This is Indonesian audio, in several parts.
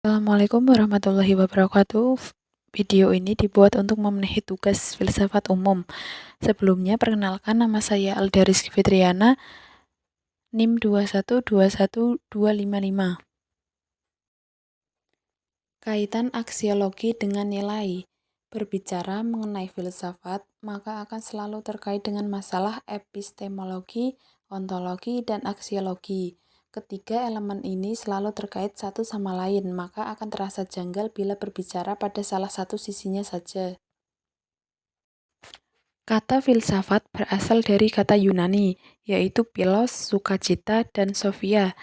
Assalamualaikum warahmatullahi wabarakatuh. Video ini dibuat untuk memenuhi tugas filsafat umum. Sebelumnya, perkenalkan nama saya Alda Rizky Fitriana, NIM 2121255. Kaitan aksiologi dengan nilai. Berbicara mengenai filsafat, maka akan selalu terkait dengan masalah epistemologi, ontologi, dan aksiologi. Ketiga elemen ini selalu terkait satu sama lain, maka akan terasa janggal bila berbicara pada salah satu sisinya saja. Kata filsafat berasal dari kata Yunani, yaitu philos, sukacita, dan sophia,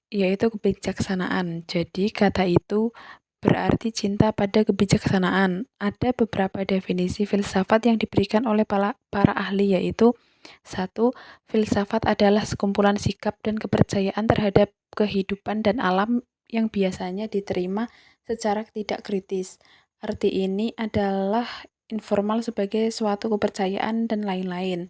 yaitu kebijaksanaan. Jadi kata itu berarti cinta pada kebijaksanaan. Ada beberapa definisi filsafat yang diberikan oleh para ahli, yaitu: 1. Filsafat adalah sekumpulan sikap dan kepercayaan terhadap kehidupan dan alam yang biasanya diterima secara tidak kritis. Arti ini adalah informal sebagai suatu kepercayaan dan lain-lain.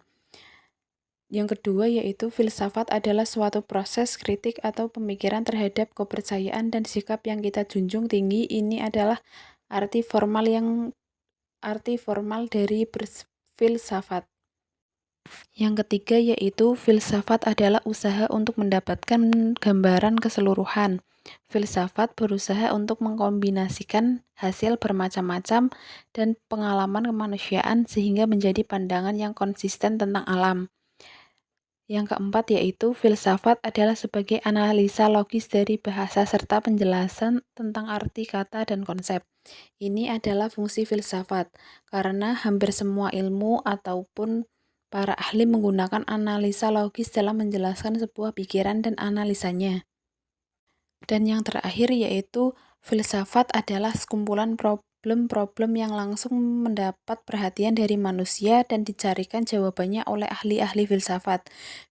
Yang kedua yaitu filsafat adalah suatu proses kritik atau pemikiran terhadap kepercayaan dan sikap yang kita junjung tinggi. Ini adalah arti formal dari filsafat. Yang ketiga yaitu filsafat adalah usaha untuk mendapatkan gambaran keseluruhan. Filsafat berusaha untuk mengkombinasikan hasil bermacam-macam dan pengalaman kemanusiaan sehingga menjadi pandangan yang konsisten tentang alam. Yang keempat yaitu filsafat adalah sebagai analisa logis dari bahasa serta penjelasan tentang arti kata dan konsep. Ini adalah fungsi filsafat, karena hampir semua ilmu ataupun para ahli menggunakan analisa logis dalam menjelaskan sebuah pikiran dan analisanya. Dan yang terakhir yaitu filsafat adalah sekumpulan problem-problem yang langsung mendapat perhatian dari manusia dan dicarikan jawabannya oleh ahli-ahli filsafat.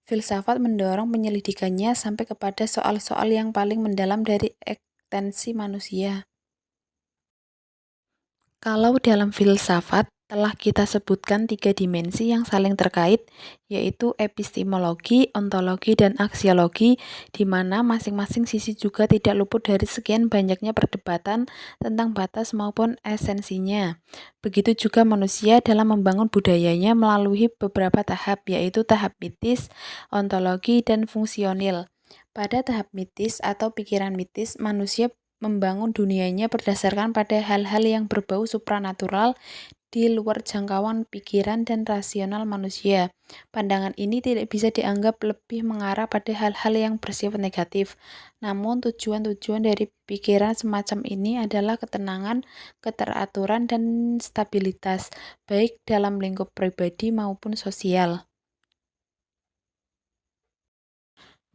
Filsafat mendorong penyelidikannya sampai kepada soal-soal yang paling mendalam dari eksistensi manusia. Kalau dalam filsafat telah kita sebutkan 3 dimensi yang saling terkait, yaitu epistemologi, ontologi, dan aksiologi, di mana masing-masing sisi juga tidak luput dari sekian banyaknya perdebatan tentang batas maupun esensinya. Begitu juga manusia dalam membangun budayanya melalui beberapa tahap, yaitu tahap mitis, ontologi, dan fungsional. Pada tahap mitis atau pikiran mitis, manusia membangun dunianya berdasarkan pada hal-hal yang berbau supranatural di luar jangkauan pikiran dan rasional manusia. Pandangan ini tidak bisa dianggap lebih mengarah pada hal-hal yang bersifat negatif. Namun tujuan-tujuan dari pikiran semacam ini adalah ketenangan, keteraturan, dan stabilitas, baik dalam lingkup pribadi maupun sosial.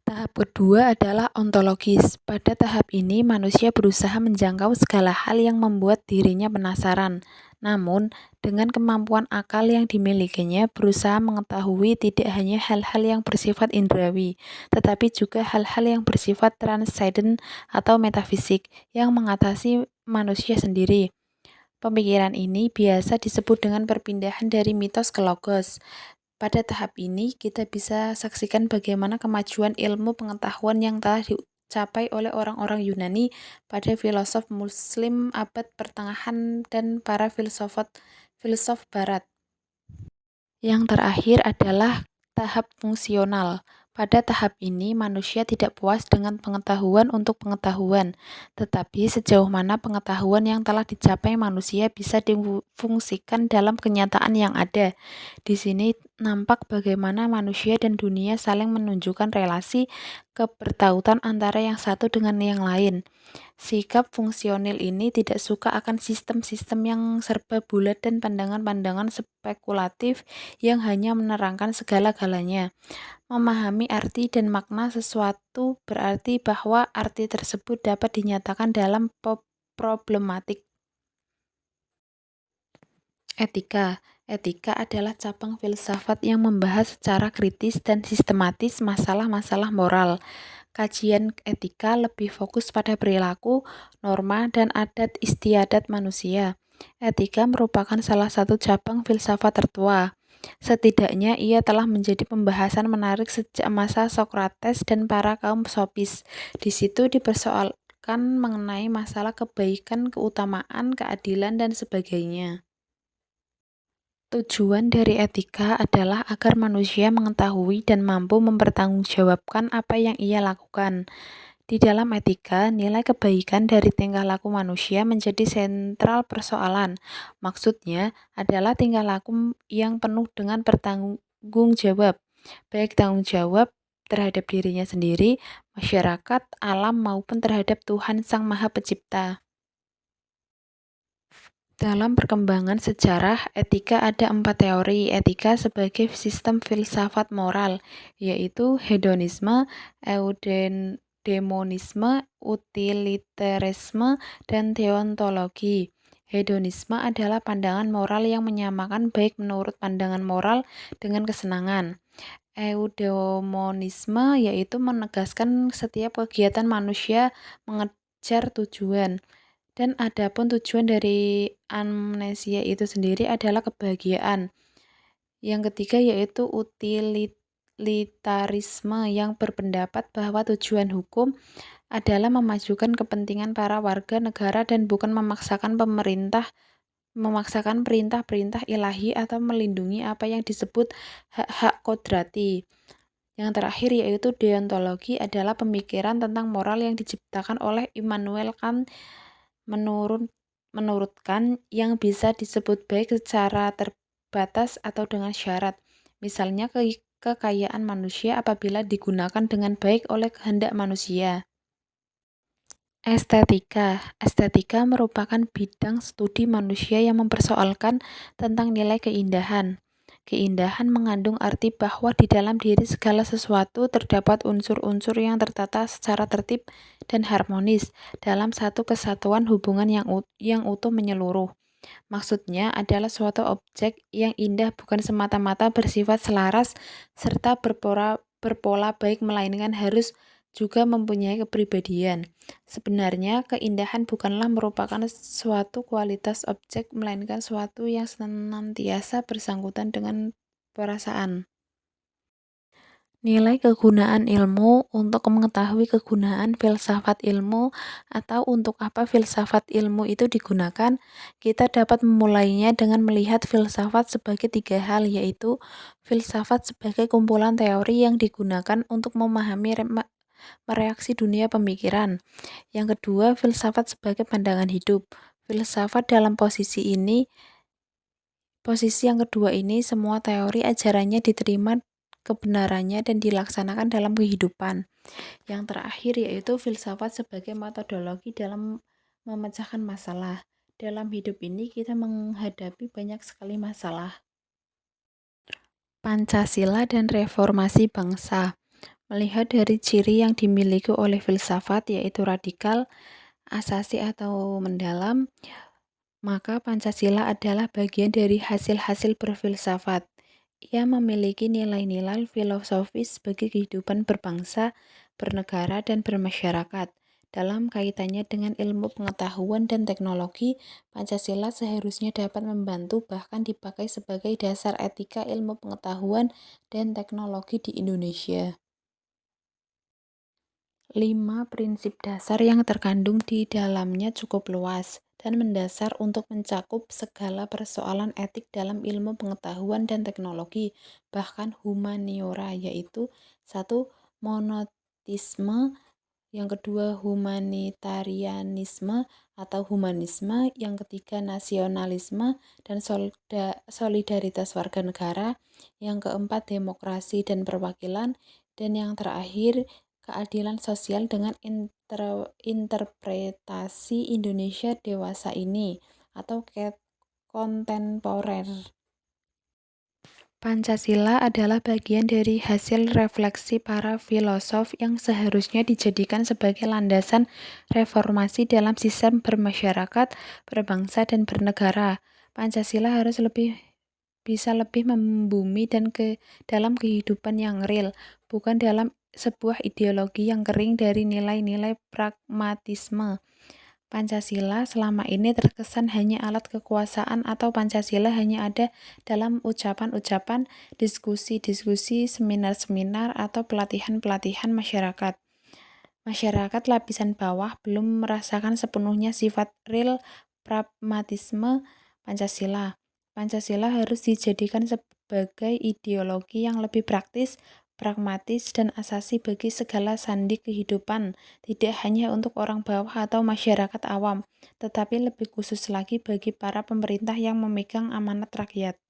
Tahap kedua adalah ontologis. Pada tahap ini, manusia berusaha menjangkau segala hal yang membuat dirinya penasaran. Namun, dengan kemampuan akal yang dimilikinya, berusaha mengetahui tidak hanya hal-hal yang bersifat indrawi, tetapi juga hal-hal yang bersifat transcendent atau metafisik yang mengatasi manusia sendiri. Pemikiran ini biasa disebut dengan perpindahan dari mitos ke logos. Pada tahap ini, kita bisa saksikan bagaimana kemajuan ilmu pengetahuan yang telah dicapai oleh orang-orang Yunani pada filosof Muslim abad pertengahan dan para filsuf Barat. Yang terakhir adalah tahap fungsional. Pada tahap ini, manusia tidak puas dengan pengetahuan untuk pengetahuan, tetapi sejauh mana pengetahuan yang telah dicapai manusia bisa difungsikan dalam kenyataan yang ada. Di sini nampak bagaimana manusia dan dunia saling menunjukkan relasi kebertautan antara yang satu dengan yang lain. Sikap fungsional ini tidak suka akan sistem-sistem yang serba bulat dan pandangan-pandangan spekulatif yang hanya menerangkan segala-galanya. Memahami arti dan makna sesuatu berarti bahwa arti tersebut dapat dinyatakan dalam problematik. Etika adalah cabang filsafat yang membahas secara kritis dan sistematis masalah-masalah moral. Kajian etika lebih fokus pada perilaku, norma, dan adat istiadat manusia. Etika merupakan salah satu cabang filsafat tertua. Setidaknya ia telah menjadi pembahasan menarik sejak masa Sokrates dan para kaum sofis. Di situ mengenai masalah kebaikan, keutamaan, keadilan, dan sebagainya. Tujuan dari etika adalah agar manusia mengetahui dan mampu mempertanggungjawabkan apa yang ia lakukan. Di dalam etika, nilai kebaikan dari tingkah laku manusia menjadi sentral persoalan. Maksudnya adalah tingkah laku yang penuh dengan bertanggung jawab, baik tanggung jawab terhadap dirinya sendiri, masyarakat, alam, maupun terhadap Tuhan Sang Maha Pencipta. Dalam perkembangan sejarah, etika ada 4 teori etika sebagai sistem filsafat moral, yaitu hedonisme, eudemonisme, utilitarisme, dan deontologi. Hedonisme adalah pandangan moral yang menyamakan baik menurut pandangan moral dengan kesenangan. Eudemonisme yaitu menegaskan setiap kegiatan manusia mengejar tujuan. Dan adapun tujuan dari amnesia itu sendiri adalah kebahagiaan. Yang ketiga yaitu utilitarisme yang berpendapat bahwa tujuan hukum adalah memajukan kepentingan para warga negara dan bukan memaksakan perintah-perintah ilahi atau melindungi apa yang disebut hak-hak kodrati. Yang terakhir yaitu deontologi adalah pemikiran tentang moral yang diciptakan oleh Immanuel Kant menurutkan yang bisa disebut baik secara terbatas atau dengan syarat. Misalnya kekayaan manusia apabila digunakan dengan baik oleh kehendak manusia. Estetika merupakan bidang studi manusia yang mempersoalkan tentang nilai keindahan. Keindahan mengandung arti bahwa di dalam diri segala sesuatu terdapat unsur-unsur yang tertata secara tertib dan harmonis dalam satu kesatuan hubungan yang utuh menyeluruh. Maksudnya adalah suatu objek yang indah bukan semata-mata bersifat selaras serta berpola baik, melainkan harus juga mempunyai kepribadian. Sebenarnya keindahan bukanlah merupakan suatu kualitas objek, melainkan suatu yang senantiasa bersangkutan dengan perasaan. Nilai kegunaan ilmu. Untuk mengetahui kegunaan filsafat ilmu atau untuk apa filsafat ilmu itu digunakan, kita dapat memulainya dengan melihat filsafat sebagai 3 hal, yaitu filsafat sebagai kumpulan teori yang digunakan untuk memahami mereaksi dunia pemikiran. Yang kedua, filsafat sebagai pandangan hidup. Filsafat dalam posisi yang kedua ini, semua teori ajarannya diterima kebenarannya dan dilaksanakan dalam kehidupan. Yang terakhir yaitu filsafat sebagai metodologi dalam memecahkan masalah. Dalam hidup ini kita menghadapi banyak sekali masalah. Pancasila dan reformasi bangsa. Melihat dari ciri yang dimiliki oleh filsafat yaitu radikal, asasi atau mendalam, maka Pancasila adalah bagian dari hasil-hasil berfilsafat. Ia memiliki nilai-nilai filosofis bagi kehidupan berbangsa, bernegara, dan bermasyarakat. Dalam kaitannya dengan ilmu pengetahuan dan teknologi, Pancasila seharusnya dapat membantu bahkan dipakai sebagai dasar etika ilmu pengetahuan dan teknologi di Indonesia. 5 prinsip dasar yang terkandung di dalamnya cukup luas dan mendasar untuk mencakup segala persoalan etik dalam ilmu pengetahuan dan teknologi, bahkan humaniora, yaitu 1. Monoteisme, yang kedua humanitarianisme atau humanisme, yang ketiga nasionalisme dan solidaritas warga negara, yang keempat demokrasi dan perwakilan, dan yang terakhir keadilan sosial dengan interpretasi Indonesia dewasa ini atau kontemporer. Pancasila adalah bagian dari hasil refleksi para filosof yang seharusnya dijadikan sebagai landasan reformasi dalam sistem bermasyarakat, berbangsa, dan bernegara. Pancasila harus bisa lebih membumi dan dalam kehidupan yang real, bukan dalam sebuah ideologi yang kering dari nilai-nilai pragmatisme. Pancasila selama ini terkesan hanya alat kekuasaan atau Pancasila hanya ada dalam ucapan-ucapan, diskusi-diskusi, seminar-seminar, atau pelatihan-pelatihan masyarakat. Masyarakat lapisan bawah belum merasakan sepenuhnya sifat real pragmatisme Pancasila. Pancasila harus dijadikan sebagai ideologi yang lebih praktis, pragmatis, dan asasi bagi segala sandi kehidupan, tidak hanya untuk orang bawah atau masyarakat awam, tetapi lebih khusus lagi bagi para pemerintah yang memegang amanat rakyat.